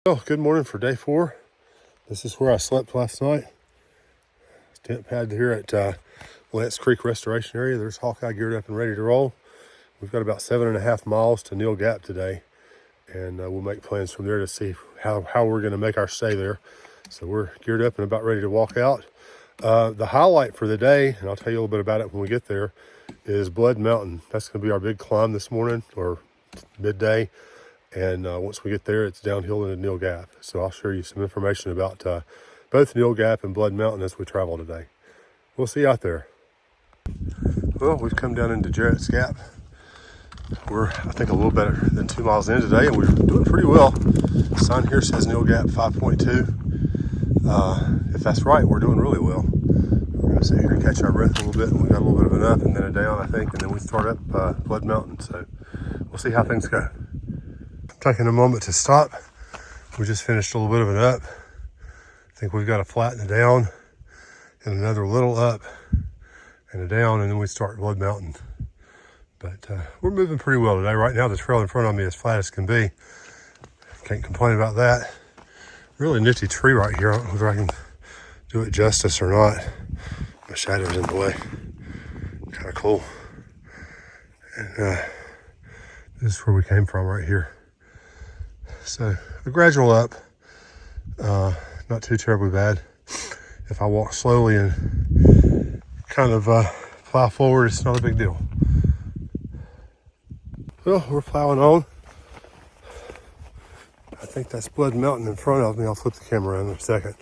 Well, good morning for day 4. This is where I slept last night. Tent pad here at Lance Creek Restoration Area. There's Hawkeye geared up and ready to roll. We've got about 7.5 miles to Neel Gap today, and we'll make plans from there to see how we're going to make our stay there. So we're geared up and about ready to walk out. The highlight for the day, and I'll tell you a little bit about it when we get there, is Blood Mtn. That's going to be our big climb this morning or midday. And once we get there, it's downhill into Neel Gap. So I'll share you some information about both Neel Gap and Blood Mtn as we travel today. We'll see you out there. Well, we've come down into Jarrett's Gap. We're, I think, a little better than 2 miles in today, and we're doing pretty well. The sign here says Neel Gap 5.2. If that's right, we're doing really well. We're going to sit here and catch our breath a little bit, and we got a little bit of an up and then a down, I think, and then we start up Blood Mtn. So we'll see how things go. Taking a moment to stop. We just finished a little bit of an up. I think we've got a flat and a down and another little up and a down, and then we start Blood Mtn. But we're moving pretty well today. Right now the trail in front of me is flat as can be. Can't complain about that. Really nifty tree right here. I don't know if I can do it justice or not. My shadow's in the way. Kind of cool. And this is where we came from right here. So a gradual up, not too terribly bad. If I walk slowly and kind of plow forward, it's not a big deal. Well, we're plowing on. I think that's Blood Mtn in front of me. I'll flip the camera around in a second.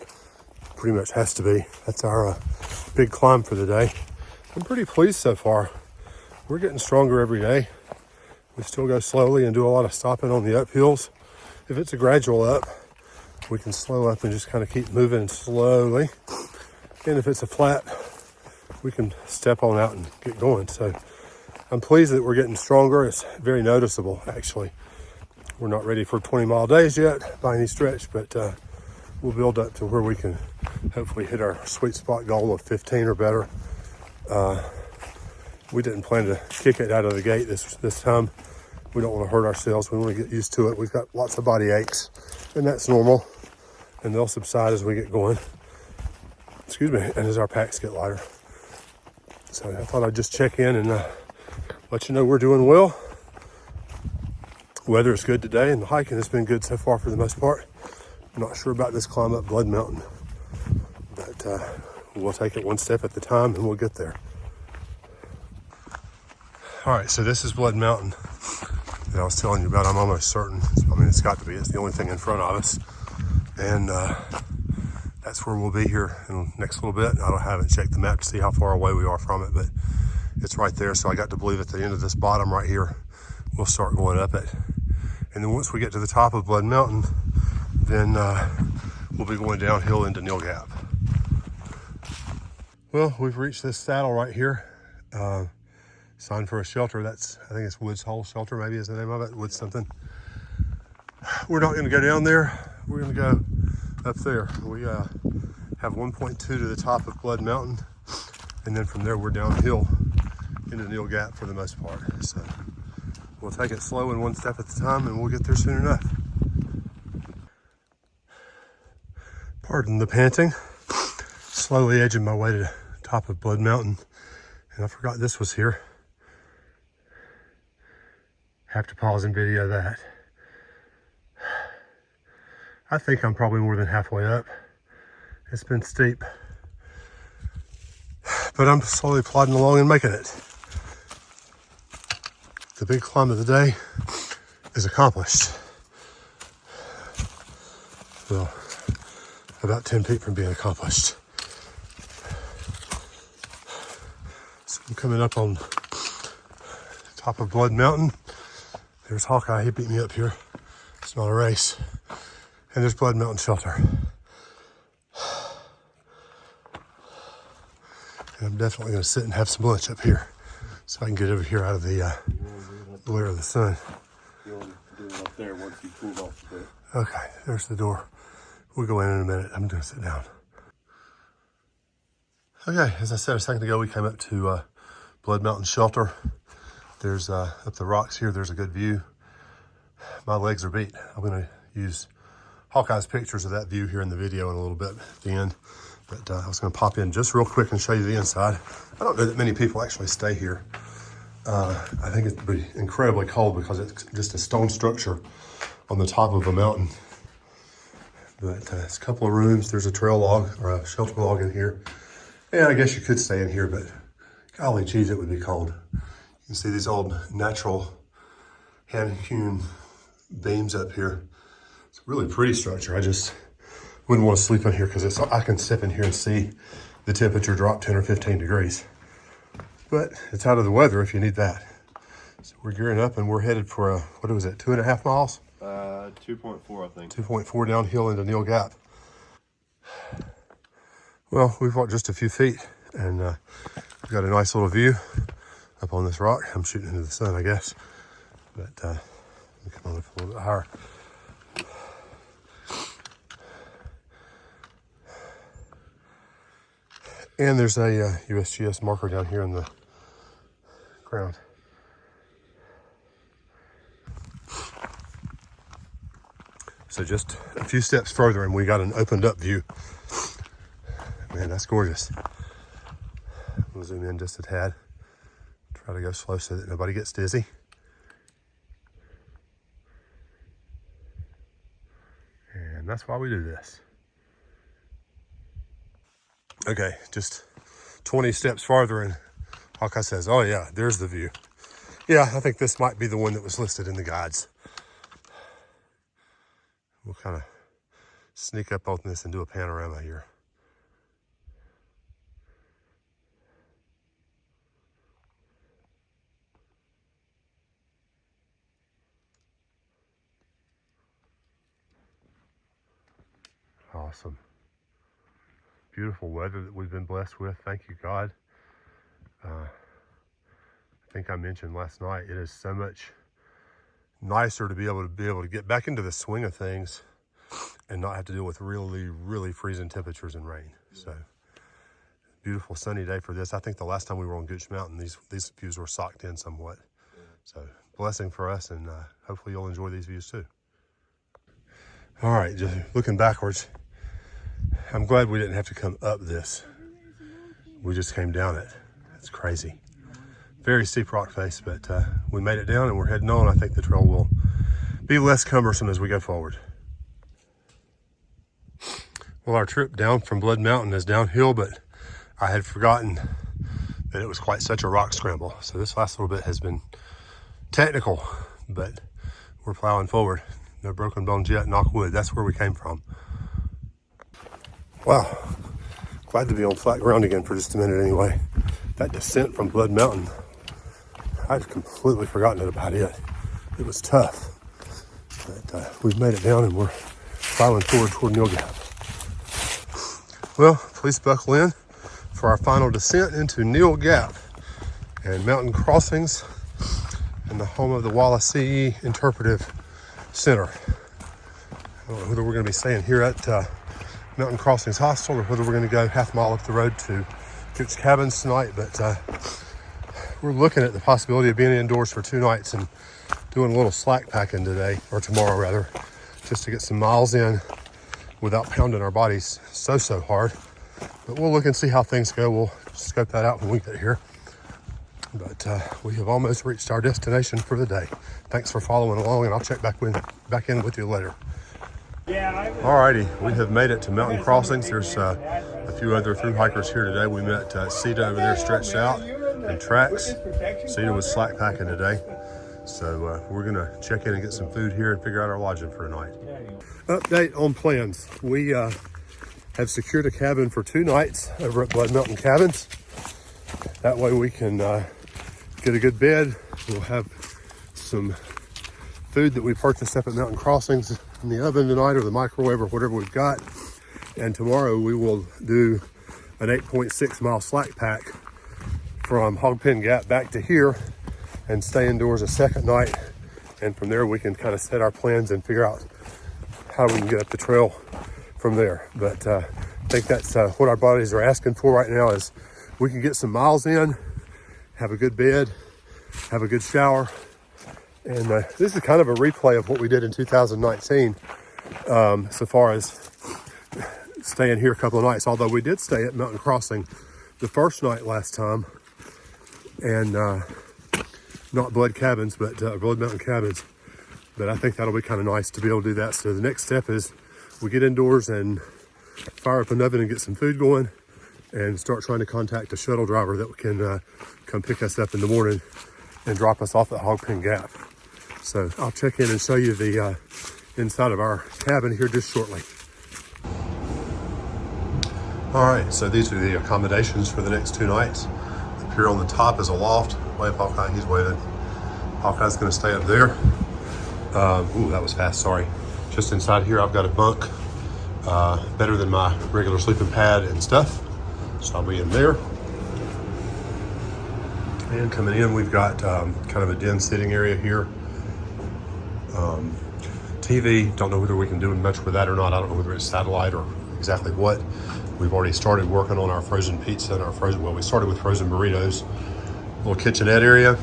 Pretty much has to be. That's our big climb for the day. I'm pretty pleased so far. We're getting stronger every day. We still go slowly and do a lot of stopping on the uphills. If it's a gradual up, we can slow up and just kind of keep moving slowly. And if it's a flat, we can step on out and get going. So I'm pleased that we're getting stronger. It's very noticeable, actually. We're not ready for 20-mile days yet by any stretch, but we'll build up to where we can hopefully hit our sweet spot goal of 15 or better. We didn't plan to kick it out of the gate this time. We don't want to hurt ourselves. We want to get used to it. We've got lots of body aches, and that's normal. And they'll subside as we get going. Excuse me, and as our packs get lighter. So I thought I'd just check in and let you know we're doing well. Weather is good today, and the hiking has been good so far for the most part. I'm not sure about this climb up Blood Mtn, but we'll take it one step at a time, and we'll get there. All right, so this is Blood Mtn that I was telling you about. I'm almost certain. I mean, it's got to be. It's the only thing in front of us. And that's where we'll be here in the next little bit. I haven't checked the map to see how far away we are from it, but it's right there. So I got to believe at the end of this bottom right here, we'll start going up it. And then once we get to the top of Blood Mtn, then we'll be going downhill into Neel Gap. Well, we've reached this saddle right here. Sign for a shelter. That's, I think it's Woods Hole Shelter, maybe is the name of it. Woods something. We're not going to go down there. We're going to go up there. We have 1.2 to the top of Blood Mtn, and then from there we're downhill into Neel Gap for the most part. So we'll take it slow and one step at a time, and we'll get there soon enough. Pardon the panting. Slowly edging my way to the top of Blood Mtn, and I forgot this was here. Have to pause and video that. I think I'm probably more than halfway up. It's been steep, but I'm slowly plodding along and making it. The big climb of the day is accomplished. Well, about 10 feet from being accomplished. So I'm coming up on top of Blood Mtn. There's Hawkeye, he beat me up here. It's not a race. And there's Blood Mtn Shelter. And I'm definitely gonna sit and have some lunch up here so I can get over here out of the glare of the sun. You want to do it up there once you cool off a bit. Okay, there's the door. We'll go in a minute. I'm gonna sit down. Okay, as I said a second ago, we came up to Blood Mtn Shelter. There's up the rocks here, there's a good view. My legs are beat. I'm gonna use Hawkeye's pictures of that view here in the video in a little bit at the end. But I was going to pop in just real quick and show you the inside. I don't know that many people actually stay here. I think it'd be incredibly cold because it's just a stone structure on the top of a mountain. But it's a couple of rooms. There's a trail log or a shelter log in here. And I guess you could stay in here, but golly geez, it would be cold. You can see these old natural hand-hewn beams up here. It's a really pretty structure. I just wouldn't want to sleep in here because I can step in here and see the temperature drop 10 or 15 degrees. But it's out of the weather if you need that. So we're gearing up and we're headed for a, what was it, 2.5 miles? 2.4, I think. 2.4 downhill into Neel Gap. Well, we've walked just a few feet and we've got a nice little view up on this rock. I'm shooting into the sun, I guess. But let me come on up a little bit higher. And there's a USGS marker down here in the ground. So just a few steps further and we got an opened up view. Man, that's gorgeous. We'll zoom in just a tad. Try to go slow so that nobody gets dizzy. And that's why we do this. Okay, just 20 steps farther and Hawkeye says, oh yeah, there's the view. Yeah, I think this might be the one that was listed in the guides. We'll kind of sneak up on this and do a panorama here. Awesome. Beautiful weather that we've been blessed with. Thank you, God. I think I mentioned last night, it is so much nicer to be able to get back into the swing of things and not have to deal with really, really freezing temperatures and rain. So beautiful sunny day for this. I think the last time we were on Gooch Mountain, these views were socked in somewhat. So blessing for us, and hopefully you'll enjoy these views too. All right, just looking backwards, I'm glad we didn't have to come up this. We just came down it. It's crazy. Very steep rock face, but we made it down and we're heading on. I think the trail will be less cumbersome as we go forward. Well, our trip down from Blood Mountain is downhill, but I had forgotten that it was quite such a rock scramble. So this last little bit has been technical, but we're plowing forward. No broken bones yet, knock wood. That's where we came from. Wow, glad to be on flat ground again for just a minute anyway. That descent from Blood Mountain, I'd completely forgotten about it. It was tough, but we've made it down and we're plowing forward toward Neel Gap. Well, please buckle in for our final descent into Neel Gap and mountain crossings and the home of the Wallacee Interpretive Center. I don't know whether we're going to be staying here at Mountain Crossings Hostel or whether we're going to go half a mile up the road to Cook's Cabins tonight, but we're looking at the possibility of being indoors for 2 nights and doing a little slack packing today, or tomorrow rather, just to get some miles in without pounding our bodies so hard. But we'll look and see how things go. We'll scope that out when we get here. But we have almost reached our destination for the day. Thanks for following along, and I'll check back in with you later. Alrighty, we have made it to Mountain Crossings. There's a few other thru hikers here today. We met Sita over there stretched out and Tracks. Sita was slack packing today. So we're gonna check in and get some food here and figure out our lodging for tonight. Update on plans. We have secured a cabin for 2 nights over at Blood Mountain Cabins. That way we can get a good bed. We'll have some food that we purchased up at Mountain Crossings in the oven tonight, or the microwave, or whatever we've got. And tomorrow we will do an 8.6 mile slack pack from Hogpen Gap back to here and stay indoors a second night. And from there we can kind of set our plans and figure out how we can get up the trail from there. But I think that's what our bodies are asking for right now, is we can get some miles in, have a good bed, have a good shower. And this is kind of a replay of what we did in 2019. so far as staying here a couple of nights, although we did stay at Mountain Crossing the first night last time, and not Blood Cabins, but Blood Mountain Cabins. But I think that'll be kind of nice to be able to do that. So the next step is we get indoors and fire up an oven and get some food going, and start trying to contact a shuttle driver that can come pick us up in the morning and drop us off at Hogpen Gap. So I'll check in and show you the inside of our cabin here just shortly. All right, so these are the accommodations for the next 2 nights. Up here on the top is a loft. Wave Hawkeye, he's waving. Hawkeye's gonna stay up there. Ooh, that was fast, sorry. Just inside here, I've got a bunk, better than my regular sleeping pad and stuff. So I'll be in there. And coming in, we've got kind of a den sitting area here. TV, don't know whether we can do much with that or not. I don't know whether it's satellite or exactly what. We've already started working on our frozen pizza and our frozen, well, we started with frozen burritos. Little kitchenette area.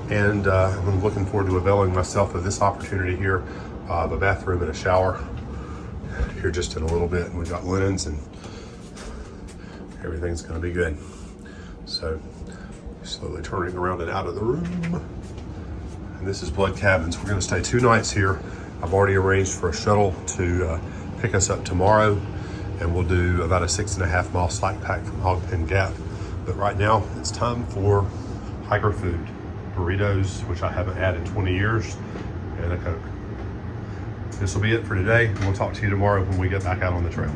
And I'm looking forward to availing myself of this opportunity here, of a bathroom and a shower here just in a little bit. And we've got linens and everything's gonna be good. So slowly turning around and out of the room. And this is Blood Cabins. We're gonna stay 2 nights here. I've already arranged for a shuttle to pick us up tomorrow, and we'll do about a 6.5 mile slack pack from Hogpen Gap. But right now it's time for hiker food. Burritos, which I haven't had in 20 years, and a Coke. This will be it for today. We'll talk to you tomorrow when we get back out on the trail.